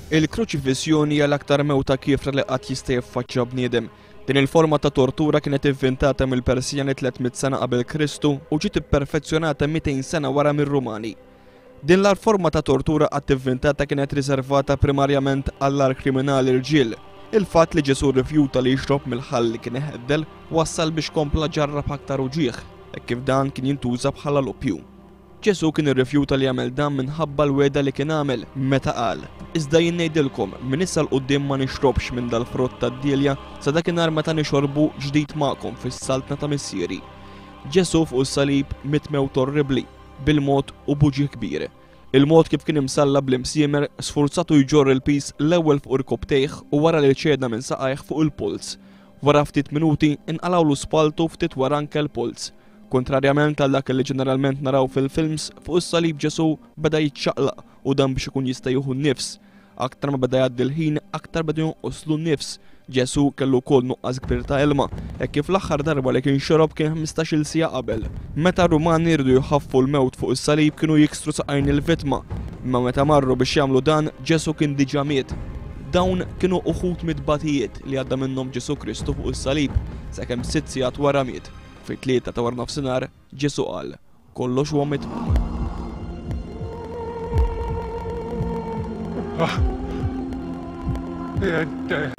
Il-kruċifissjoni hija l-aktar mewta kifra li qatt jista' jiffaċċja bniedem. Din il-forma ta' tortura kienet inventata mill-Persjani 300 sena qabel Kristu u ġiet ipperfezzjonata 200 sena wara mir-Rumani. Din l-forma ta' tortura qatt inventata kienet riservata primarjament għall-ar kriminali rġiel. Il-fatt li Ġesu rrifjuta li jixrob mill-ħall li kien iħeddel wassal biex kompla ġarrab aktar uġigħ, hekk kif dan kien jintuża bħala l-oppju. Ġesu kien irrifjuta li jagħmel dan minħabba l-weda li kien għamel meta qal: "Iżda jien ngħidilkom min issa l quddiem ma nixrobx minn dal-frott tad-dilja sa dakinhar meta nixorbu ġdid magħkom fis-saltna ta' missieri." Ġesu fuq is-salib miet mewt orribbli bil-mod u buġi kbir. Il-mod kif kien imsalla bl-imsiemer sfurzatu jġorr il-pis l-ewwel fuq irkobtejh u wara li ċedna minn saqajh fuq il-puls. Wara ftit minuti inqalawlu spaltu ftit wara anke l-puls. Kontrarjament għal dak li ġeneralment naraw fil-films, fuq is-salib Ġesu beda jiċċaqlaq u dan biex ikun jista' jieħu n-nifs. Aktar ma beda jgħaddi l-ħin, aktar beda jonqoslu n-nifs. Ġesu kellu wkoll nuqqas kbir ta' ilma, hekk kif l-aħħar darba li kien xorob kien 15-il siegħa qabel. Meta r-Rumani jridu jħaffu l-mewt fuq is-salib kienu jikstru saqajn il-vittma, imma meta marru biex jagħmlu dan Ġesu kien diġà miet. Dawn kienu uħud mit-batijiet li għadda minnhom Ġesu Kristu fuq is-salib sakemm 6 sigħat wara miet. Fit-tlieta ta' wara nofsinhar Ġesu qal: "Kollox huwa mitmum." You're dead.